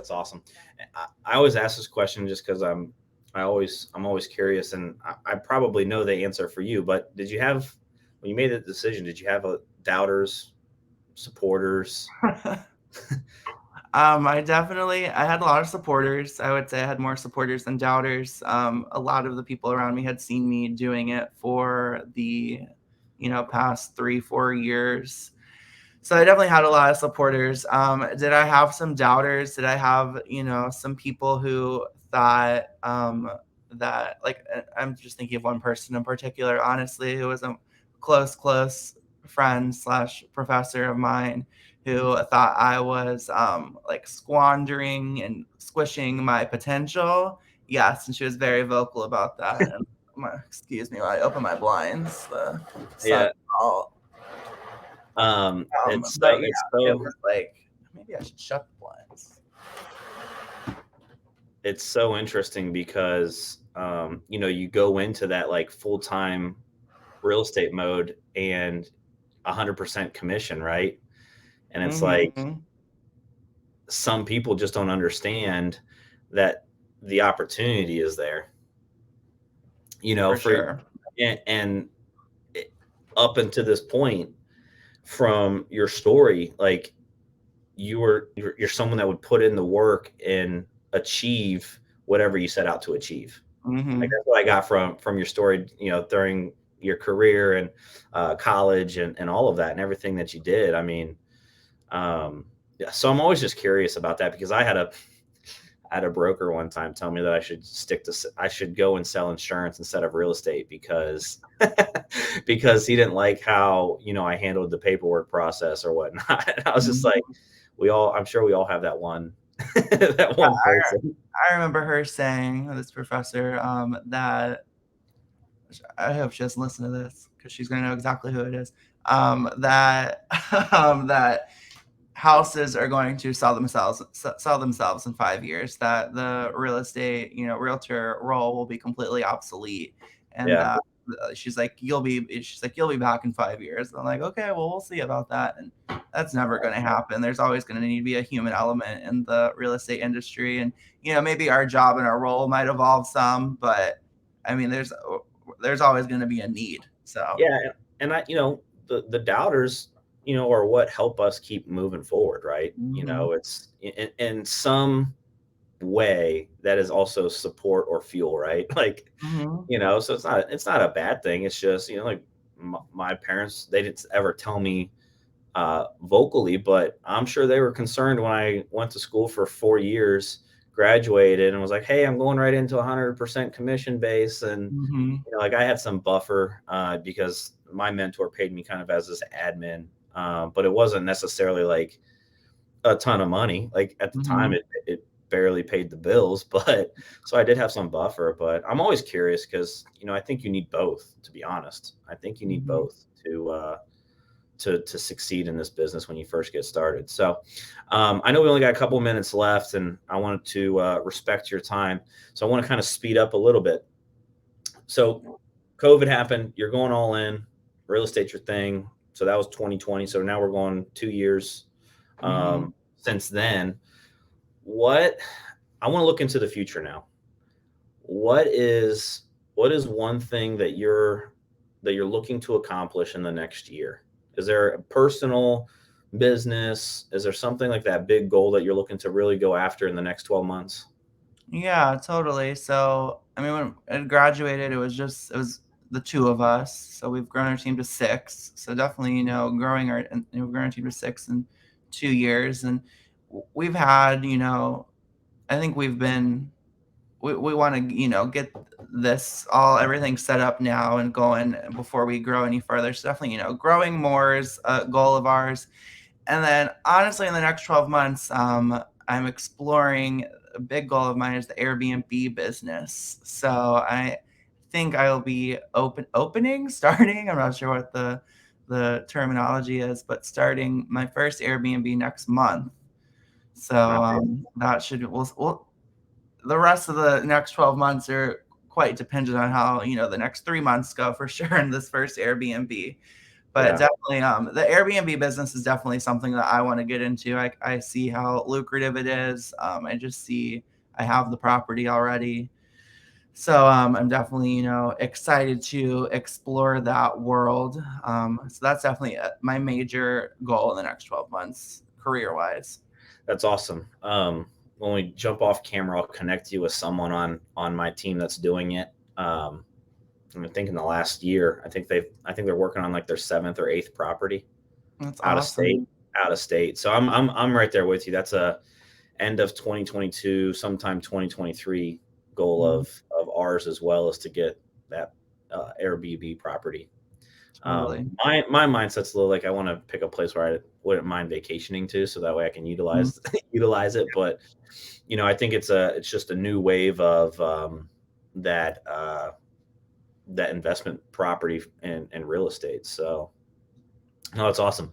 That's awesome. I always ask this question just because I'm always curious, and I probably know the answer for you. But did you have, when you made the decision, did you have doubters, supporters? I had a lot of supporters. I would say I had more supporters than doubters. A lot of the people around me had seen me doing it for the, past 3-4 years. So I definitely had a lot of supporters. Did I have some doubters? Did I have, some people who thought that, like, I'm just thinking of one person in particular, honestly, who was a close friend slash professor of mine who thought I was like squandering and squishing my potential. Yes, and she was very vocal about that. And excuse me while I open my blinds. The sun Yeah. out. But It's yeah, it so was like maybe I should shut the blinds. it's so interesting because you go into that like full time real estate mode and 100% commission, right? And it's like Mm-hmm. some people just don't understand that the opportunity is there. For For sure. and up until this point from your story, like you're someone that would put in the work and achieve whatever you set out to achieve. Like Mm-hmm. that's what I got from your story, during your career and college and all of that and everything that you did. I mean, yeah. So I'm always just curious about that because I had a broker one time tell me that I should go and sell insurance instead of real estate because because he didn't like how I handled the paperwork process or whatnot. And I was just like, I'm sure we all have that one that Yeah, one person. I remember her saying, this professor, that I hope she doesn't listen to this because she's going to know exactly who it is. That that houses are going to sell themselves in 5 years. That the real estate, realtor role will be completely obsolete, and Yeah. that you'll be back in 5 years. I'm like, okay, well, we'll see about that, and that's never going to happen. There's always going to need to be a human element in the real estate industry, and maybe our job and our role might evolve some, but I mean, there's always going to be a need. So. Yeah. And the doubters, are what help us keep moving forward, right? Mhm. It's in some way that is also support or fuel, right? Like, Mhm. so it's not a bad thing. It's just, like my parents, they didn't ever tell me vocally, but I'm sure they were concerned when I went to school for 4 years, graduated, and was like, "Hey, I'm going right into 100% commission base," and Mhm. like I had some buffer because my mentor paid me kind of as this admin, but it wasn't necessarily like a ton of money. Like at the time, Mhm. it barely paid the bills, but so I did have some buffer. But I'm always curious because I think you need both. To be honest, I think you need Mhm. both to succeed in this business when you first get started. So I know we only got a couple minutes left, and I wanted to respect your time. So I want to kind of speed up a little bit. So COVID happened. You're going all in. Real estate's your thing. So that was 2020. So now we're going 2 years Mhm. since then. What I want to look into the future now. What is what is one thing that you're looking to accomplish in the next year? Is there a personal business? Is there something like that big goal that you're looking to really go after in the next 12 months? Yeah, totally. So, I mean, when I graduated, it was the two of us. So we've grown our team to six. So definitely, we've grown our team to six in 2 years, and we've had, I think we want to, get everything set up now and going before we grow any further. So definitely, growing more is a goal of ours. And then honestly, in the next 12 months, I'm exploring a big goal of mine is the Airbnb business. So I think I'll be starting. I'm not sure what the terminology is, but starting my first Airbnb next month. So that should we'll the rest of the next 12 months are quite dependent on how the next 3 months go for sure in this first Airbnb. But Yeah. definitely, the Airbnb business is definitely something that I want to get into. I see how lucrative it is. I just see I have the property already. So I'm definitely, excited to explore that world. So that's definitely my major goal in the next 12 months, career-wise. That's awesome. When we jump off camera, I'll connect you with someone on my team that's doing it. I think in the last year, I think they're working on like their 7th or 8th property That's out of state, awesome. out of state. So I'm right there with you. That's a end of 2022, sometime 2023 goal Mhm. of ours as well, is to get that Airbnb property. Totally. My mindset's a little like I want to pick a place where I wouldn't mind vacationing to, so that way I can Mhm. utilize it. But I think it's just a new wave of that that investment property and real estate. So no, it's awesome.